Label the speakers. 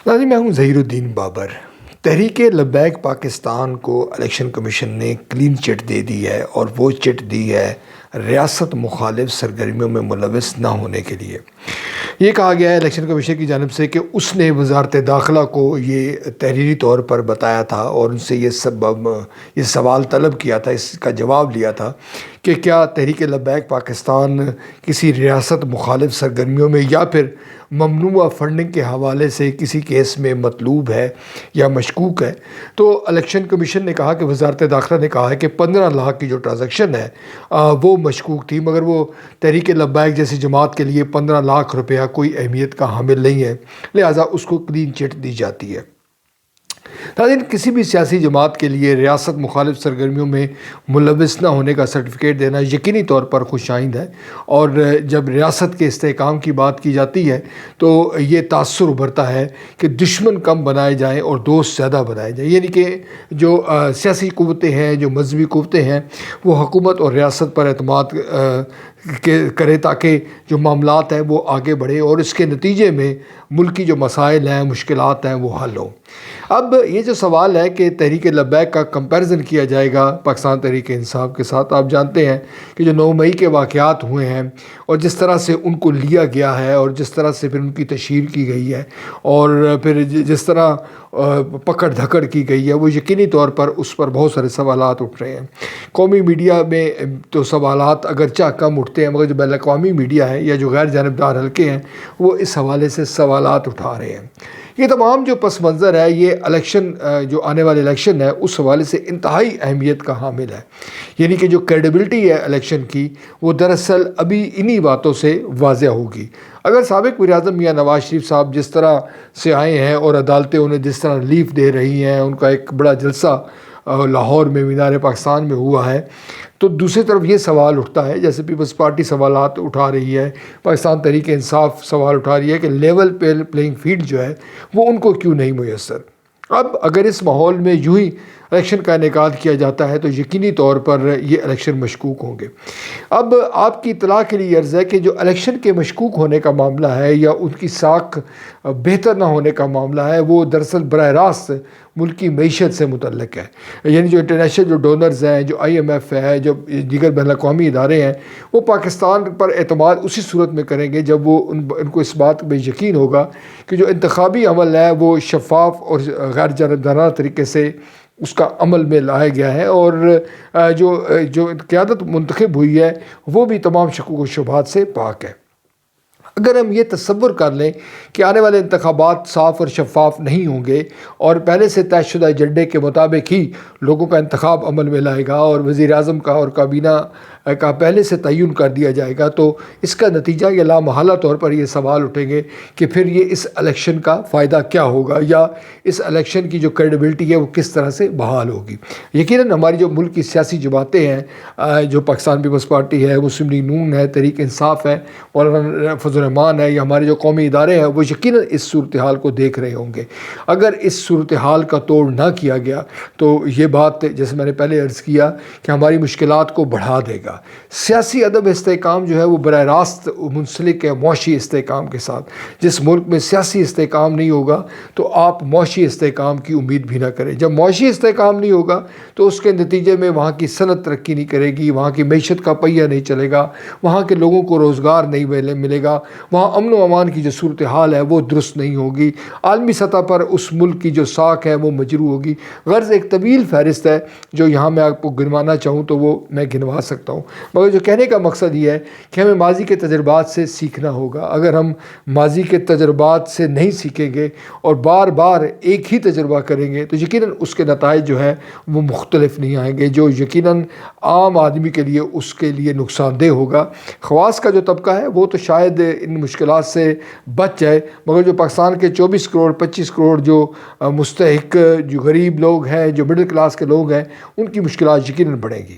Speaker 1: ناظرین، میں ہوں ظہیر الدین بابر۔ تحریک لبیک پاکستان کو الیکشن کمیشن نے کلین چٹ دے دی ہے، اور وہ چٹ دی ہے ریاست مخالف سرگرمیوں میں ملوث نہ ہونے کے لیے۔ یہ کہا گیا ہے الیکشن کمیشن کی جانب سے کہ اس نے وزارت داخلہ کو یہ تحریری طور پر بتایا تھا اور ان سے یہ سوال طلب کیا تھا، اس کا جواب لیا تھا کہ کیا تحریک لبیک پاکستان کسی ریاست مخالف سرگرمیوں میں یا پھر ممنوعہ فنڈنگ کے حوالے سے کسی کیس میں مطلوب ہے یا مشکوک ہے۔ تو الیکشن کمیشن نے کہا کہ وزارت داخلہ نے کہا ہے کہ 15 لاکھ کی جو ٹرانزیکشن ہے وہ مشکوک تھی، مگر وہ تحریک لبیک جیسی جماعت کے لیے 15 لاکھ روپیہ کوئی اہمیت کا حامل نہیں ہے، لہٰذا اس کو کلین چٹ دی جاتی ہے۔ ناظرین، کسی بھی سیاسی جماعت کے لیے ریاست مخالف سرگرمیوں میں ملوث نہ ہونے کا سرٹیفکیٹ دینا یقینی طور پر خوش آئند ہے، اور جب ریاست کے استحکام کی بات کی جاتی ہے تو یہ تاثر ابھرتا ہے کہ دشمن کم بنائے جائیں اور دوست زیادہ بنائے جائیں، یعنی کہ جو سیاسی قوتیں ہیں، جو مذہبی قوتیں ہیں، وہ حکومت اور ریاست پر اعتماد کرے تاکہ جو معاملات ہیں وہ آگے بڑھے اور اس کے نتیجے میں ملکی جو مسائل ہیں، مشکلات ہیں، وہ حل ہوں۔ اب یہ جو سوال ہے کہ تحریک لبیک کا کمپیریزن کیا جائے گا پاکستان تحریک انصاف کے ساتھ، آپ جانتے ہیں کہ جو 9 مئی کے واقعات ہوئے ہیں اور جس طرح سے ان کو لیا گیا ہے اور جس طرح سے پھر ان کی تشہیر کی گئی ہے اور پھر جس طرح پکڑ دھکڑ کی گئی ہے، وہ یقینی طور پر اس پر بہت سارے سوالات اٹھ رہے ہیں۔ قومی میڈیا میں تو سوالات اگرچہ کم اٹھتے ہیں، مگر جو بین الاقوامی میڈیا ہے یا جو غیر جانبدار حلقے ہیں وہ اس حوالے سے سوالات اٹھا رہے ہیں۔ یہ تمام جو پس منظر ہے، یہ الیکشن جو آنے والے الیکشن ہے اس حوالے سے انتہائی اہمیت کا حامل ہے، یعنی کہ جو کریڈیبلٹی ہے الیکشن کی، وہ دراصل ابھی انہی باتوں سے واضح ہوگی۔ اگر سابق وزیر اعظم میاں نواز شریف صاحب جس طرح سے آئے ہیں اور عدالتیں انہیں جس طرح ریلیف دے رہی ہیں، ان کا ایک بڑا جلسہ لاہور میں مینار پاکستان میں ہوا ہے، تو دوسری طرف یہ سوال اٹھتا ہے، جیسے پیپلز پارٹی سوالات اٹھا رہی ہے، پاکستان تحریک انصاف سوال اٹھا رہی ہے کہ لیول پلینگ فیلڈ جو ہے وہ ان کو کیوں نہیں میسر۔ اب اگر اس ماحول میں یوں ہی الیکشن کا انعقاد کیا جاتا ہے تو یقینی طور پر یہ الیکشن مشکوک ہوں گے۔ اب آپ کی اطلاع کے لیے عرض ہے کہ جو الیکشن کے مشکوک ہونے کا معاملہ ہے یا ان کی ساکھ بہتر نہ ہونے کا معاملہ ہے، وہ دراصل براہ راست ملکی معیشت سے متعلق ہے، یعنی جو انٹرنیشنل جو ڈونرز ہیں، جو IMF ہے، جو دیگر بین الاقوامی ادارے ہیں، وہ پاکستان پر اعتماد اسی صورت میں کریں گے جب وہ ان کو اس بات میں یقین ہوگا کہ جو انتخابی عمل ہے وہ شفاف اور غیر جانبدارانہ طریقے سے اس کا عمل میں لایا گیا ہے، اور جو قیادت منتخب ہوئی ہے وہ بھی تمام شکوک و شبہات سے پاک ہے۔ اگر ہم یہ تصور کر لیں کہ آنے والے انتخابات صاف اور شفاف نہیں ہوں گے اور پہلے سے طے شدہ ایجنڈے کے مطابق ہی لوگوں کا انتخاب عمل میں لائے گا اور وزیر اعظم کا اور کابینہ کا پہلے سے تعین کر دیا جائے گا، تو اس کا نتیجہ یہ لامحالہ طور پر یہ سوال اٹھیں گے کہ پھر یہ اس الیکشن کا فائدہ کیا ہوگا، یا اس الیکشن کی جو کریڈیبلٹی ہے وہ کس طرح سے بحال ہوگی۔ یقیناً ہماری جو ملک کی سیاسی جماعتیں ہیں، جو پاکستان پیپلز پارٹی ہے، مسلم لیگ نون ہے، تحریک انصاف ہے، مولانا فضل الرحمان ہے، یا ہمارے جو قومی ادارے ہیں، وہ یقیناً اس صورتحال کو دیکھ رہے ہوں گے۔ اگر اس صورتحال کا توڑ نہ کیا گیا تو یہ بات جیسے میں نے پہلے عرض کیا کہ ہماری مشکلات کو بڑھا دے گا۔ سیاسی عدم استحکام جو ہے وہ براہ راست منسلک ہے معاشی استحکام کے ساتھ۔ جس ملک میں سیاسی استحکام نہیں ہوگا تو آپ معاشی استحکام کی امید بھی نہ کریں۔ جب معاشی استحکام نہیں ہوگا تو اس کے نتیجے میں وہاں کی صنعت ترقی نہیں کرے گی، وہاں کی معیشت کا پہیہ نہیں چلے گا، وہاں کے لوگوں کو روزگار نہیں ملے گا، وہاں امن و امان کی جو صورتحال ہے وہ درست نہیں ہوگی، عالمی سطح پر اس ملک کی جو ساکھ ہے وہ مجروح ہوگی۔ غرض ایک طویل فہرست ہے جو یہاں میں آپ کو گنوانا چاہوں تو وہ میں گنوا سکتا ہوں، مگر جو کہنے کا مقصد یہ ہے کہ ہمیں ماضی کے تجربات سے سیکھنا ہوگا۔ اگر ہم ماضی کے تجربات سے نہیں سیکھیں گے اور بار بار ایک ہی تجربہ کریں گے تو یقیناً اس کے نتائج جو ہے وہ مختلف نہیں آئیں گے، جو یقیناً عام آدمی کے لیے اس کے لیے نقصان دہ ہوگا۔ خواص کا جو طبقہ ہے وہ تو شاید ان مشکلات سے بچ جائے، مگر جو پاکستان کے 24 کروڑ 25 کروڑ جو مستحق جو غریب لوگ ہیں، جو مڈل کلاس کے لوگ ہیں، ان کی مشکلات یقیناً بڑھیں گی۔